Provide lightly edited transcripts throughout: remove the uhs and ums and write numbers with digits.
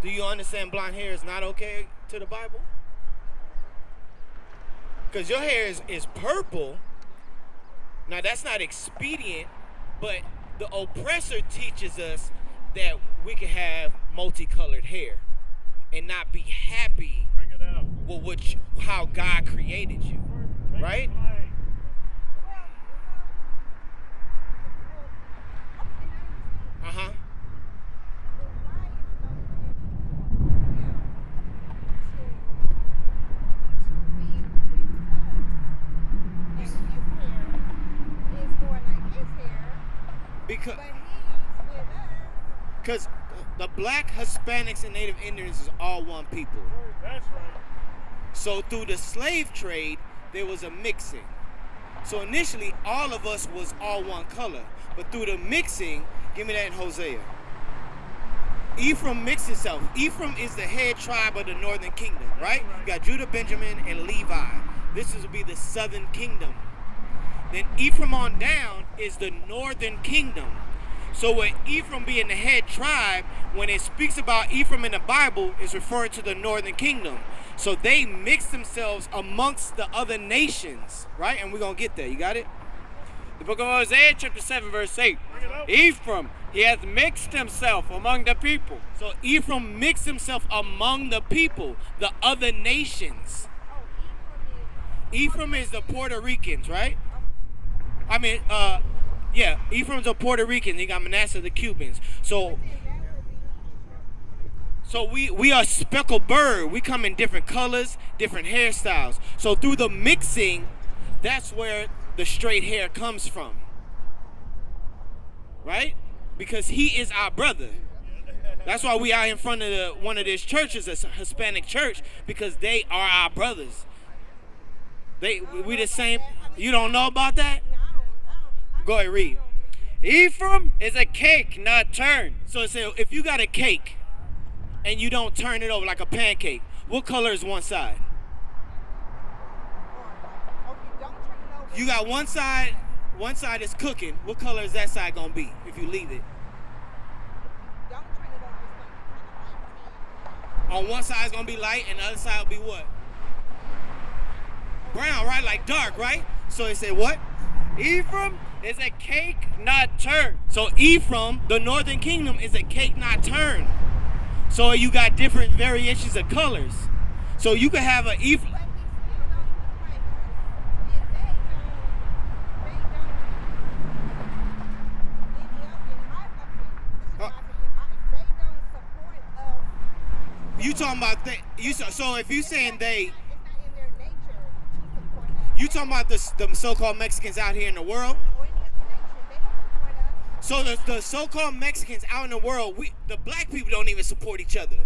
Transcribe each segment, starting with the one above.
Do you understand blonde hair is not okay to the Bible? Because your hair is purple. Now, that's not expedient, but the oppressor teaches us that we can have multicolored hair and not be happy with how God created you, right? Uh-huh. Because the black, Hispanics, and Native Indians is all one people. That's right. So through the slave trade, there was a mixing. So initially, all of us was all one color. But through the mixing, give me that in Hosea. Ephraim mixed itself. Ephraim is the head tribe of the northern kingdom, right? You got Judah, Benjamin, and Levi. This will be the southern kingdom. Then Ephraim on down is the northern kingdom. So with Ephraim being the head tribe, when it speaks about Ephraim in the Bible, it's referring to the northern kingdom. So they mix themselves amongst the other nations, right? And we're going to get there. You got it? The book of Hosea, chapter 7, verse 8. Ephraim, he hath mixed himself among the people. So Ephraim mixed himself among the people, the other nations. Ephraim is the Puerto Ricans, right? I mean, yeah, Ephraim's a Puerto Rican. You got Manasseh, the Cubans. So we are speckled bird. We come in different colors, different hairstyles. So through the mixing, that's where the straight hair comes from, right? Because he is our brother. That's why we are in front of one of these churches, a Hispanic church, because they are our brothers. We the same. You don't know about that? Go ahead, read. Ephraim is a cake not turned. So it says, if you got a cake and you don't turn it over like a pancake, what color is one side? You got one side is cooking. What color is that side gonna be if you leave it? On one side is gonna be light and the other side will be what? Brown, right? Like dark, right? So it said what? Ephraim is a cake not turned. So Ephraim, the northern kingdom, is a cake not turned. So you got different variations of colors. So you could have a Ephraim. You talking about so if you saying they, you talking about the so-called Mexicans out here in the world? So the so-called Mexicans out in the world, the black people don't even support each other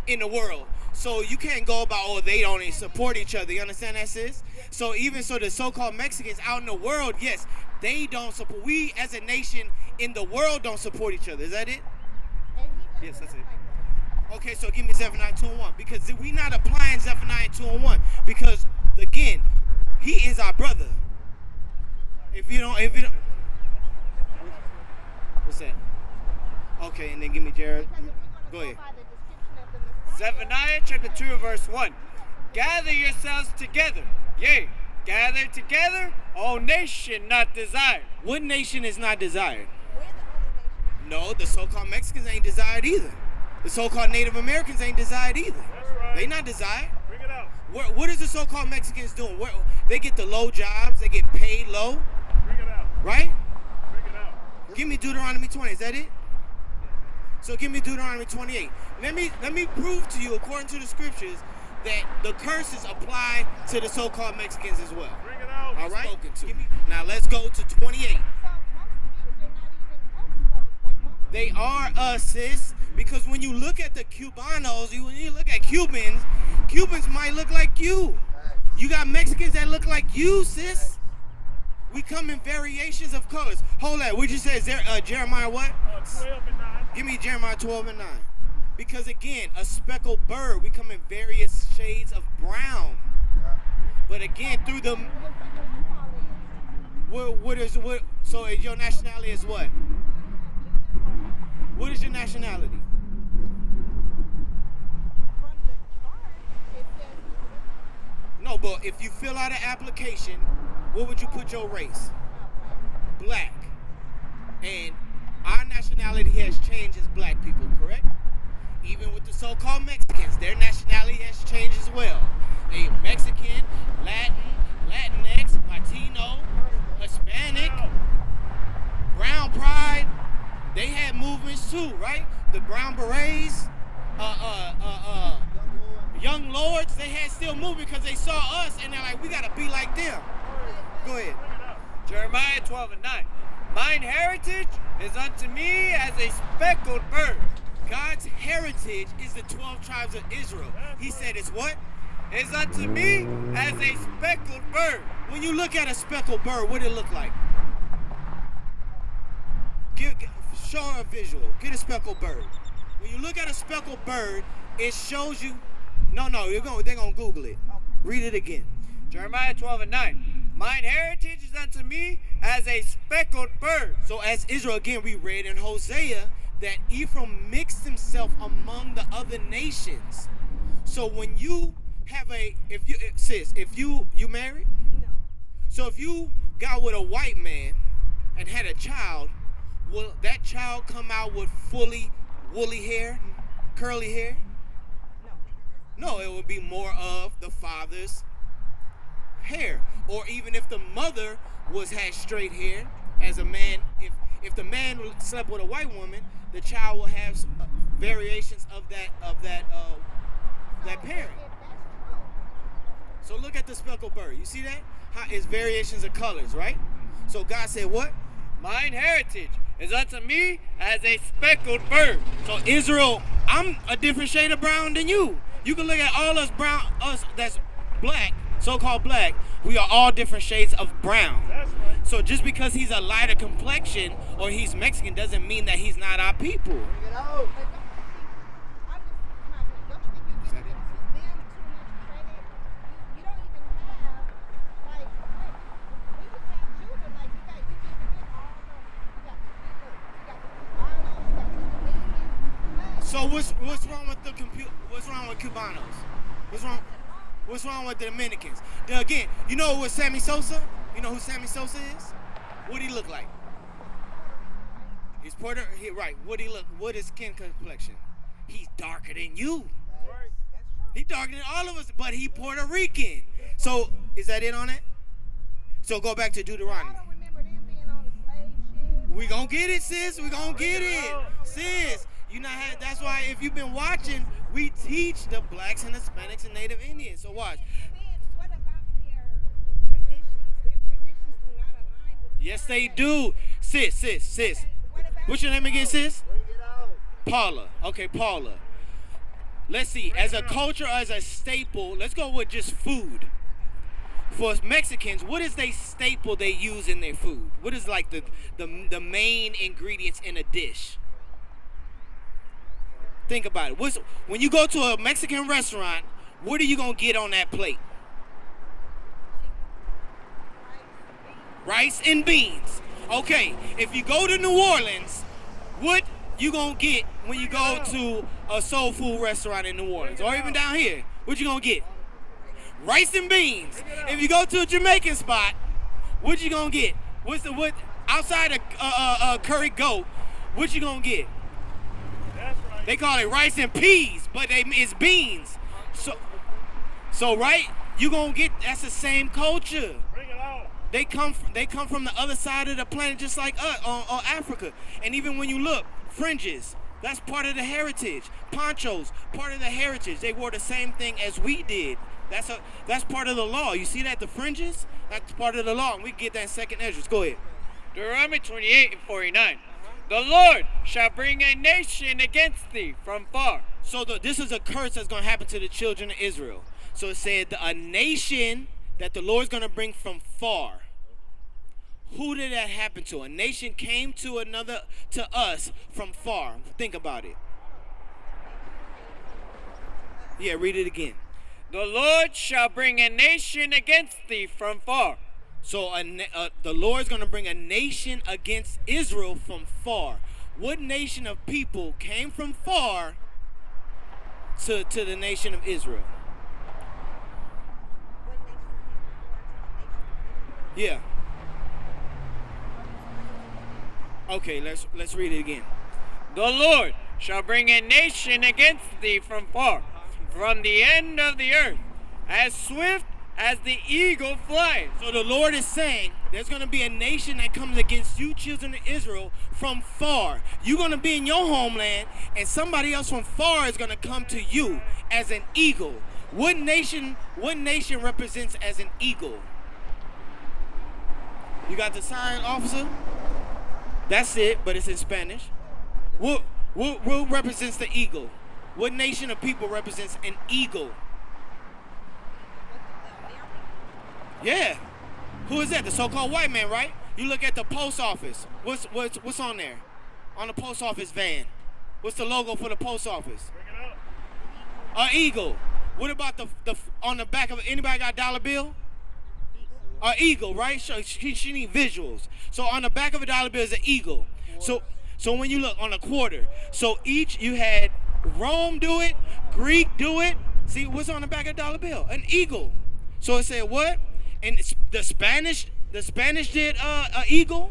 in the world. So you can't go about, they don't even support each other. You understand that, sis? So even so, the so-called Mexicans out in the world, yes, they don't support. We as a nation in the world don't support each other. Is that it? Yes, that's it. Okay, so give me Zephaniah 2:1, because we not applying Zephaniah 2:1, because again, he is our brother. If you don't, what's that? Okay, and then give me Jared. Go ahead. Zephaniah chapter 2, verse 1. Gather yourselves together. Yea, gather together, O nation not desired. What nation is not desired? No, the so-called Mexicans ain't desired either. The so-called Native Americans ain't desired either. That's right. They not desired. Bring it out. What is the so-called Mexicans doing? They get the low jobs. They get paid low. Bring it out. Right? Bring it out. Give me Deuteronomy 20. Is that it? So give me Deuteronomy 28. Let me prove to you, according to the scriptures, that the curses apply to the so-called Mexicans as well. Bring it out. All right? Now let's go to 28. They are us, sis. Because when you look at the Cubanos, when you look at Cubans might look like you. You got Mexicans that look like you, sis. We come in variations of colors. Hold on, we just said Jeremiah what? 12 and 9. Give me Jeremiah 12 and 9. Because again, a speckled bird, we come in various shades of brown. But again, through the so your nationality is what? What is your nationality? but if you fill out an application, what would you put your race? Black. And our nationality has changed as black people, correct? Even with the so-called Mexicans, their nationality has changed as well. They Mexican, Latin, Latinx, Latino, Hispanic, Brown Pride. They had movements too, right? The Brown Berets, Young Lords, they had still moving because they saw us and they're like, we gotta be like them. Go ahead. Jeremiah 12:9. Mine heritage is unto me as a speckled bird. God's heritage is the 12 tribes of Israel. He said it's what? Is unto me as a speckled bird. When you look at a speckled bird, what it look like? Show her a visual. Get a speckled bird. When you look at a speckled bird, it shows you. No, they're gonna Google it. Read it again. Jeremiah 12:9. Mine heritage is unto me as a speckled bird. So as Israel, again, we read in Hosea that Ephraim mixed himself among the other nations. So when you have if you married? No. So if you got with a white man and had a child, will that child come out with fully woolly hair, curly hair? No. No, it would be more of the father's hair. Or even if the mother had straight hair, as a man, if the man slept with a white woman, the child will have variations of that parent. So look at the speckled bird. You see that? How it's variations of colors, right? So God said what? Mine heritage is unto me as a speckled bird. So Israel, I'm a different shade of brown than you. You can look at all us that's black, so-called black, we are all different shades of brown. That's right. So just because he's a lighter complexion or he's Mexican doesn't mean that he's not our people. But don't you think you give them too much credit? You don't even have, like, we just have children, like, you got the So what's wrong with what's wrong with Cubanos? What's wrong with the Dominicans? Again, you know what Sammy Sosa? You know who Sammy Sosa is? What he look like? He's right. What is skin complexion? He's darker than you. Right. He's darker than all of us, but he Puerto Rican. So is that it on it? So go back to Deuteronomy. I don't remember them being on the slave ship. We gonna get it, sis. We gonna get it, sis. That's why if you've been watching, we teach the blacks and Hispanics and Native Indians. So watch. What about their traditions? Their traditions do not align with the Yes, they current do. Sis. What about What's your name again, sis? Bring it out. Paula. Okay, Paula. Let's see. As a culture, as a staple, let's go with just food. For Mexicans, what is they staple they use in their food? What is like the main ingredients in a dish? Think about it. When you go to a Mexican restaurant, what are you gonna get on that plate? Rice and beans. Okay, if you go to New Orleans, what you gonna get when you go to a soul food restaurant in New Orleans, or even down here? What you gonna get? Rice and beans. If you go to a Jamaican spot, what you gonna get? What outside of curry goat? What you gonna get? That's right. They call it rice and peas, but it's beans. So right, you gonna get that's the same culture. Bring it out. They come from the other side of the planet, just like us, on Africa. And even when you look, fringes, that's part of the heritage. Ponchos, part of the heritage. They wore the same thing as we did. That's part of the law. You see that, the fringes? That's part of the law. And we get that in 2nd Ezra. Go ahead. Deuteronomy 28:49. The Lord shall bring a nation against thee from far. So this is a curse that's going to happen to the children of Israel. So it said a nation that the Lord's going to bring from far. Who did that happen to? A nation came to us from far. Think about it. Yeah, read it again. The Lord shall bring a nation against thee from far. So the Lord's going to bring a nation against Israel from far. What nation of people came from far to the nation of Israel? Yeah. Okay, let's read it again. The Lord shall bring a nation against thee from far, from the end of the earth, as swift as the eagle flies. So the Lord is saying there's going to be a nation that comes against you, children of Israel, from far. You're going to be in your homeland, and somebody else from far is going to come to you as an eagle. What nation represents as an eagle? You got the sign, officer? That's it, but it's in Spanish. What represents the eagle? What nation of people represents an eagle? Yeah. Who is that? The so-called white man, right? You look at the post office. What's on there? On the post office van. What's the logo for the post office? Bring it up. An eagle. What about the on the back of anybody got a dollar bill? An eagle, right? So she need visuals. So on the back of a dollar bill is an eagle. So when you look on a quarter, so each you had Rome do it, Greek do it. See what's on the back of a dollar bill? An eagle. So it said what? And the Spanish did an eagle.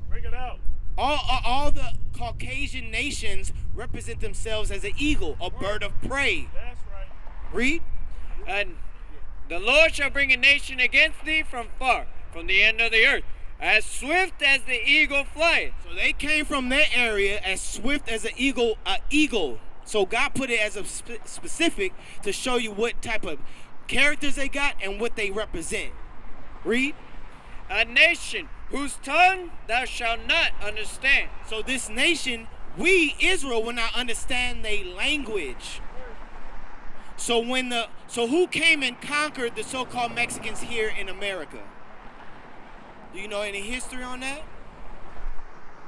Bring it out. All the Caucasian nations represent themselves as an eagle, a bird of prey. That's right. Read. And the Lord shall bring a nation against thee from far, from the end of the earth, as swift as the eagle flieth. So they came from their area as swift as an eagle. So God put it as a specific to show you what type of characters they got and what they represent. Read. A nation whose tongue thou shalt not understand. So this nation, we Israel, will not understand their language. So who came and conquered the so-called Mexicans here in America? Do you know any history on that?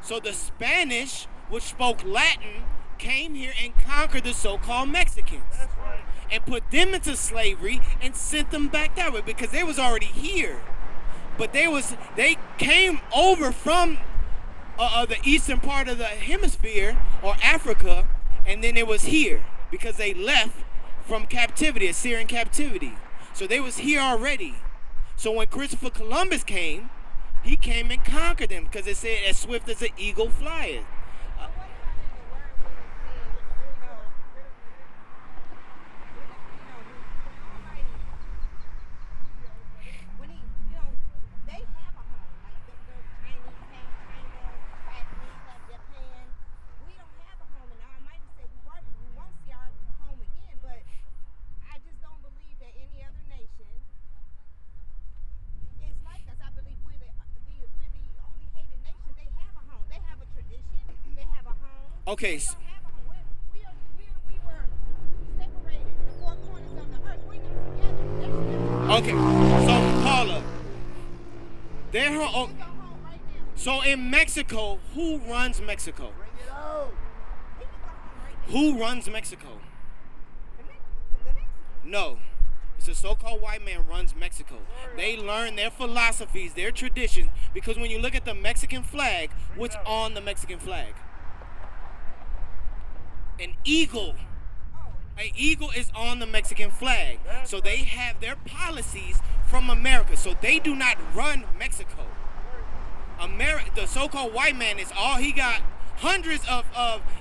So the Spanish, which spoke Latin, came here and conquered the so-called Mexicans. That's right. And put them into slavery and sent them back that way because they was already here. But they came over from the eastern part of the hemisphere or Africa, and then it was here because they left from captivity, Assyrian captivity. So they was here already. So when Christopher Columbus came, he came and conquered them because it said as swift as an eagle flieth. Okay. We were separated. The four corners of the earth. We're not together. Okay. So Paula, they're Go home right now. so in Mexico, who runs Mexico? He can go home right now. Who runs Mexico? The next. No. It's a so-called white man runs Mexico. They learn their philosophies, their traditions, because when you look at the Mexican flag, what's on the Mexican flag? An eagle. An eagle is on the Mexican flag. So they have their policies from America. So they do not run Mexico. The so-called white man is all he got hundreds of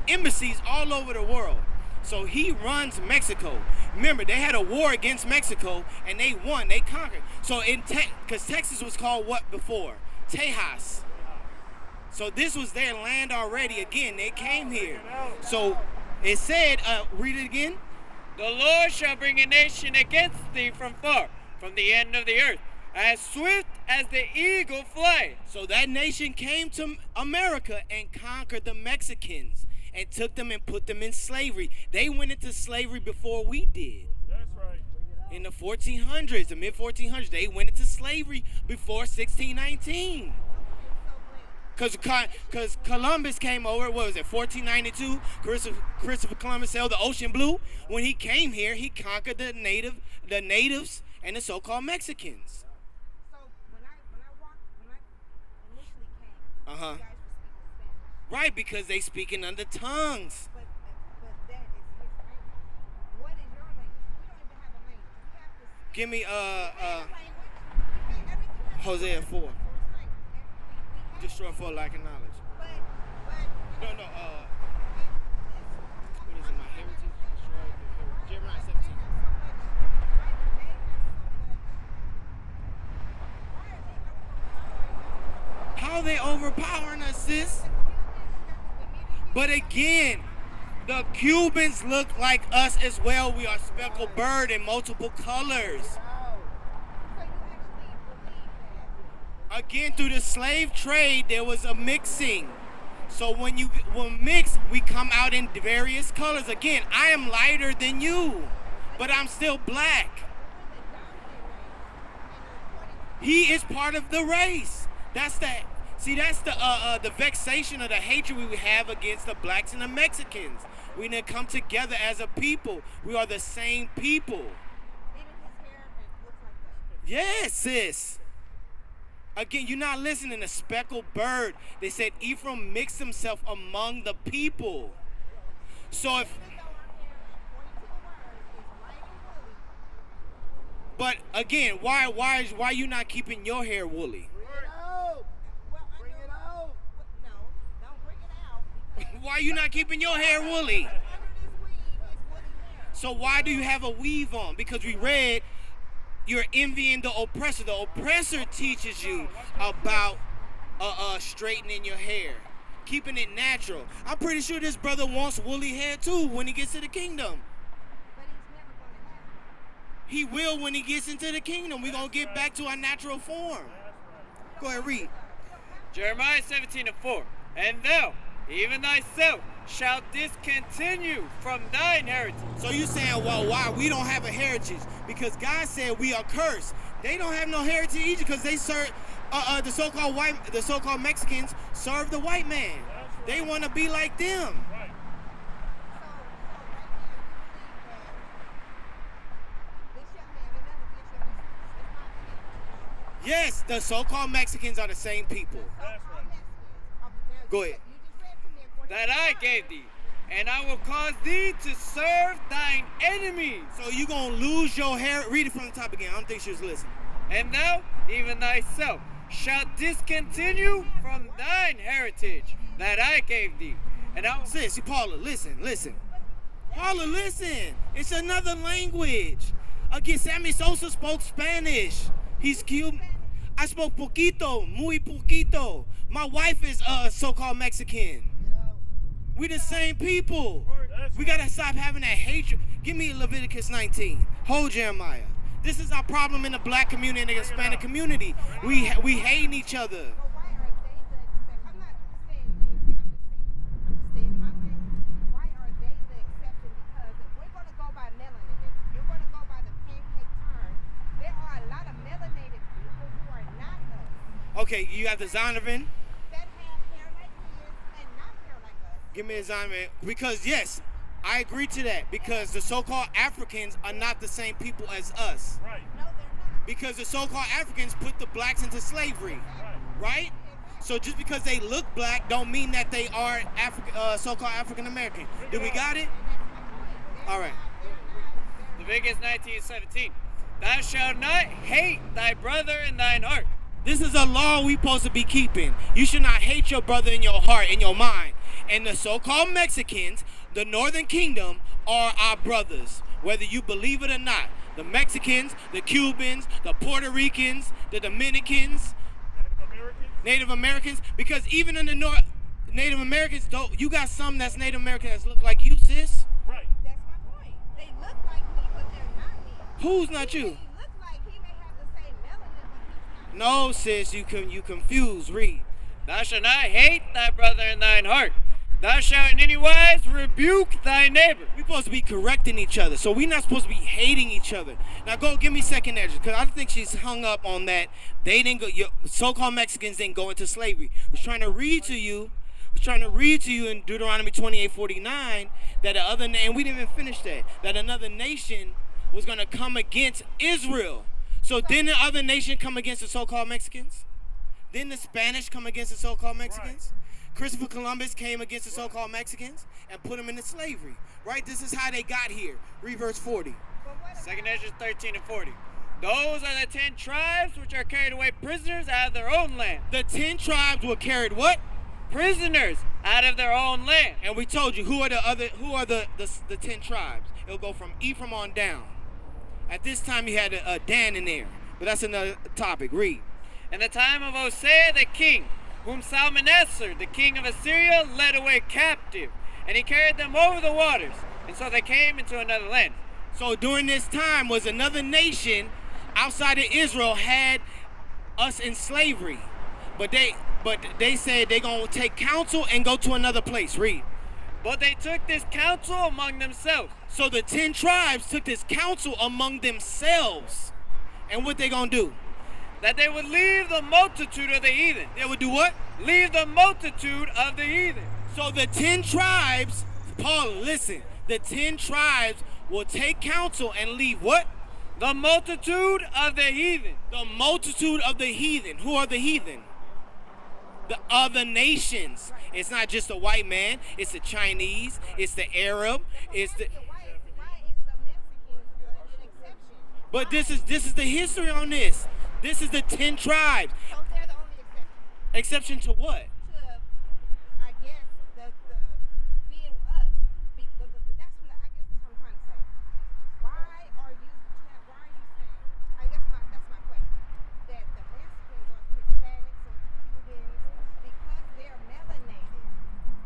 embassies all over the world. So he runs Mexico. Remember, they had a war against Mexico and they won. They conquered. So because Texas was called what before? Tejas. So this was their land already. Again, they came here. So it said, read it again. The Lord shall bring a nation against thee from far, from the end of the earth, as swift as the eagle flies. So that nation came to America and conquered the Mexicans and took them and put them in slavery. They went into slavery before we did. That's right. In the 1400s, the mid-1400s, they went into slavery before 1619. Because Columbus came over, what was it, 1492? Christopher Columbus sailed the ocean blue. When he came here, he conquered the natives and the so-called Mexicans. So when I initially came, Uh-huh. you guys were speaking Spanish. Right, because they speaking under tongues. But that is his language. What is your language? We don't even have a language. We have to speak. Give me, We have a language. We speak everything. Hosea 4. So it's like we have Destroy for lack of knowledge. but No, what is it? My heritage? Destroy the heritage. Jeremiah 17. How they overpowering us, sis? But again, the Cubans look like us as well. We are speckled bird in multiple colors. Again, through the slave trade, there was a mixing. So when mix, we come out in various colors. Again, I am lighter than you, but I'm still black. He is part of the race. That's the vexation or the hatred we have against the blacks and the Mexicans. We need to come together as a people. We are the same people. Yes, sis. Again, you're not listening to speckled bird. They said Ephraim mixed himself among the people. So but again, why you not keeping your hair woolly? Why you not keeping your hair woolly? So why do you have a weave on? Because we read you're envying the oppressor. The oppressor teaches you about straightening your hair, keeping it natural. I'm pretty sure this brother wants woolly hair too when he gets to the kingdom. He will when he gets into the kingdom. We're going to get back to our natural form. Go ahead, read. Jeremiah 17:4. And thou, even thyself, shalt discontinue from thine heritage. So you saying, well, why we don't have a heritage? Because God said we are cursed. They don't have no heritage either because they serve the so-called Mexicans serve the white man. They want to be like them. Yes, the so-called Mexicans are the same people. Go ahead. That I gave thee, and I will cause thee to serve thine enemies. So you gonna lose your hair? Read it from the top again. I don't think she was listening. And thou, even thyself, shalt discontinue from thine heritage that I gave thee. And I will... Sis, Paula, listen. Paula, listen. It's another language. Again, Sammy Sosa spoke Spanish. He's Cuban. I spoke poquito, muy poquito. My wife is so-called Mexican. We the same people. We gotta stop having that hatred. Give me Leviticus 19. Hold Jeremiah. This is our problem in the black community and the Hispanic community. We hating each other. Okay, you have the Zonovan. Give me a Zonovan. Because, yes, I agree to that. Because the so-called Africans are not the same people as us. Right. No, they're not. Because the so-called Africans put the blacks into slavery. Right? So just because they look black don't mean that they are so-called African American. Do we got it? All right. Leviticus 19:17. Thou shalt not hate thy brother in thine heart. This is a law we supposed to be keeping. You should not hate your brother in your heart, in your mind. And the so-called Mexicans, the Northern Kingdom, are our brothers, whether you believe it or not. The Mexicans, the Cubans, the Puerto Ricans, the Dominicans, Native Americans, because even in the North, Native Americans, you got some that's Native American that look like you, sis. Right. That's my point. They look like me, but they're not me. Who's not you? He look like he may have the same melanin, but he's not. No, sis, you confused. Read. Thou shalt not hate thy brother in thine heart. Thou shalt in any wise rebuke thy neighbor. We're supposed to be correcting each other, so we're not supposed to be hating each other. Now go give me second Ezra, because I think she's hung up on that. They didn't go. Your so-called Mexicans didn't go into slavery. I was trying to read to you in Deuteronomy 28:49 that the other and we didn't even finish that another nation was going to come against Israel. So didn't the other nation come against the so-called Mexicans? Didn't the Spanish come against the so-called Mexicans? Right. Christopher Columbus came against the so-called Mexicans and put them into slavery. Right? This is how they got here. Read verse 40. Second Ezra 13:40. Those are the 10 tribes which are carried away prisoners out of their own land. The 10 tribes were carried what? Prisoners out of their own land. And we told you who are the 10 tribes. It'll go from Ephraim on down. At this time you had a Dan in there, but that's another topic. Read. In the time of Hosea the king, whom Salmanassar, the king of Assyria, led away captive, and he carried them over the waters, and so they came into another land. So during this time was another nation outside of Israel had us in slavery, but they said they're gonna take counsel and go to another place. Read. But they took this counsel among themselves. So the 10 tribes took this counsel among themselves, and what they gonna do? That they would leave the multitude of the heathen. They would do what? Leave the multitude of the heathen. So the 10 tribes, Paul, listen, the 10 tribes will take counsel and leave what? The multitude of the heathen. The multitude of the heathen. Who are the heathen? The other nations. It's not just a white man, it's the Chinese, it's the Arab, it's the... Why is the Mexicans an exception? But this is the history on this. This is the 10 tribes. So they're the only exception. Exception to what? To, I guess, the being us. That's what I guess that's what I'm trying to say. Why are you saying? I guess that's my question. That the Mexicans or the Hispanics or the Cubans, because they're melanated,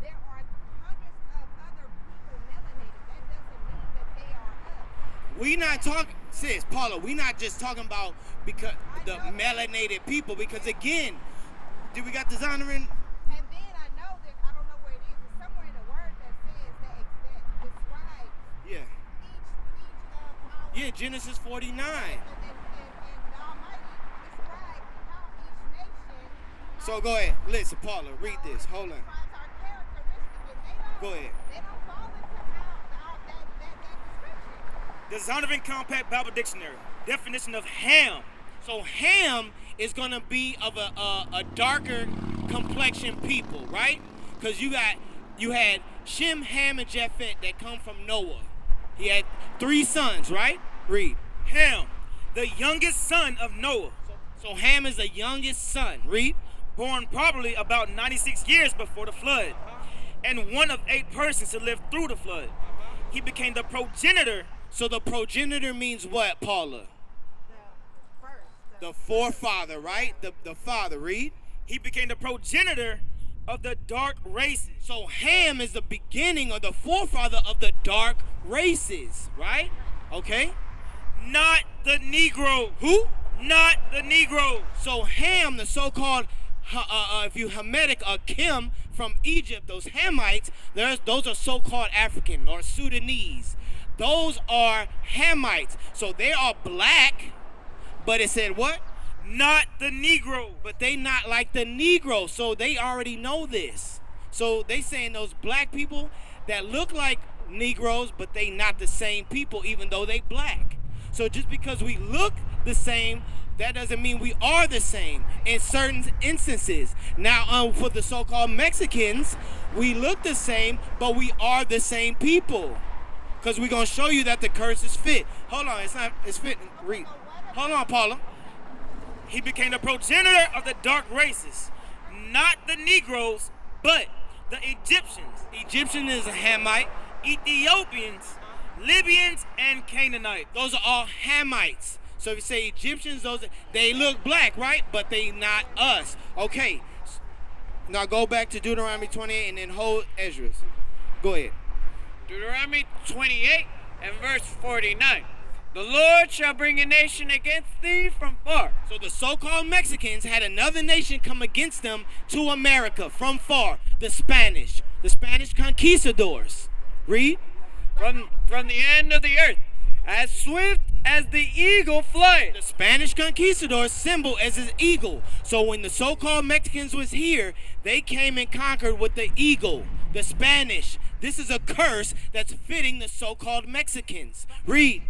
there are hundreds of other people melanated. That doesn't mean that they are us. We not talking, sis, Paula, we not just talking about because the melanated people, because again, did we got designer in? And then I know that I don't know where it is. It's somewhere in the word that says that describes Yeah. each Yeah, Genesis 49. and the Almighty described how each nation. So go ahead, listen, Paula, read this. Hold on. Describes our characteristics, and they don't. Go ahead. They don't fall into that description. The Zondervan Compact Bible Dictionary. Definition of Ham. So Ham is gonna be of a darker complexion people, right? Because you had Shem, Ham, and Japheth that come from Noah. He had 3 sons, right? Read. Ham, the youngest son of Noah, So Ham is the youngest son. Read. born probably about 96 years before the flood, and one of 8 persons to live through the flood. He became the progenitor. So the progenitor means what, Paula? The forefather, right? The father. Read. He became the progenitor of the dark races. So Ham is the beginning or the forefather of the dark races, right? Okay. Not the Negro. Who? Not the Negro. So Ham, the so-called, if you Hamitic or Kim from Egypt, those Hamites, those are so-called African or Sudanese. Those are Hamites. So they are black, but it said what? Not the Negro. But they not like the Negro, so they already know this. So they saying those black people that look like Negroes, but they not the same people, even though they black. So just because we look the same, that doesn't mean we are the same in certain instances. Now, for the so-called Mexicans, we look the same, but we are the same people. Because we're going to show you that the curse is fit. Hold on, it's fit. Read. Hold on, Paula. He became the progenitor of the dark races. Not the Negroes, but the Egyptians. Egyptian is a Hamite. Ethiopians, Libyans, and Canaanites. Those are all Hamites. So if you say Egyptians, they look black, right? But they not us. Okay. Now go back to Deuteronomy 28 and then hold Ezra's. Go ahead. Deuteronomy 28 and verse 49. The Lord shall bring a nation against thee from far. So the so-called Mexicans had another nation come against them to America from far. The Spanish conquistadors. Read. From the end of the earth, as swift as the eagle flies. The Spanish conquistadors symbol as an eagle. So when the so-called Mexicans was here, they came and conquered with the eagle. The Spanish. This is a curse that's fitting the so-called Mexicans. Read.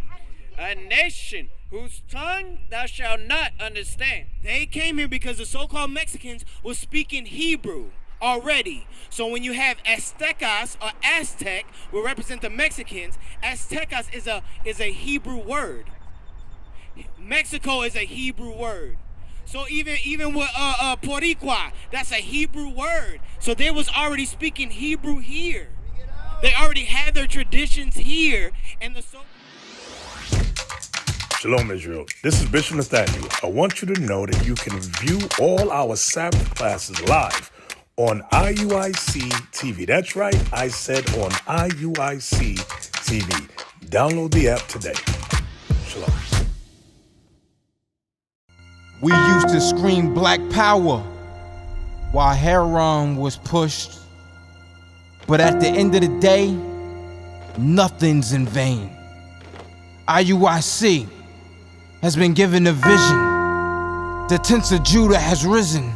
A nation whose tongue thou shalt not understand. They came here because the so-called Mexicans were speaking Hebrew already. So when you have Aztecas or Aztec, will represent the Mexicans. Aztecas is a Hebrew word. Mexico is a Hebrew word. So even with Boricua, that's a Hebrew word. So they was already speaking Hebrew here. They already had their traditions here, and the Shalom, Israel. This is Bishop Nathaniel. I want you to know that you can view all our Sabbath classes live on IUIC TV. That's right, I said on IUIC TV. Download the app today. Shalom. We used to scream black power while Heron was pushed. But at the end of the day, nothing's in vain. IUIC has been given a vision. The tents of Judah has risen.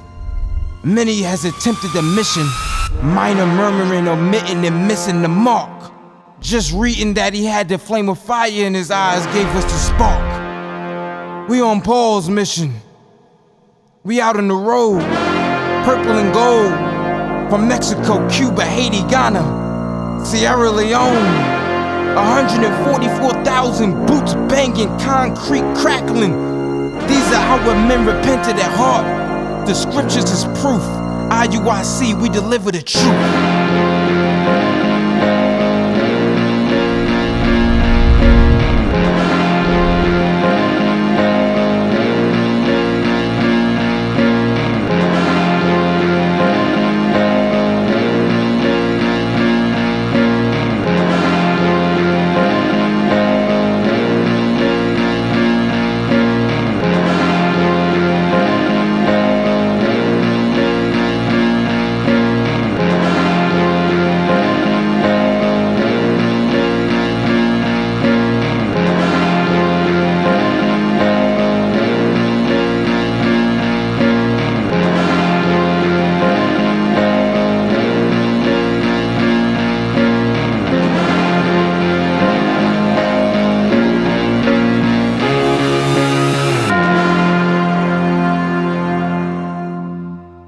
Many has attempted the mission, minor murmuring, omitting, and missing the mark. Just reading that he had the flame of fire in his eyes gave us the spark. We on Paul's mission. We out on the road, purple and gold, from Mexico, Cuba, Haiti, Ghana, Sierra Leone. 144,000 boots banging, concrete crackling. These are our men repented at heart. The scriptures is proof. IUIC, we deliver the truth.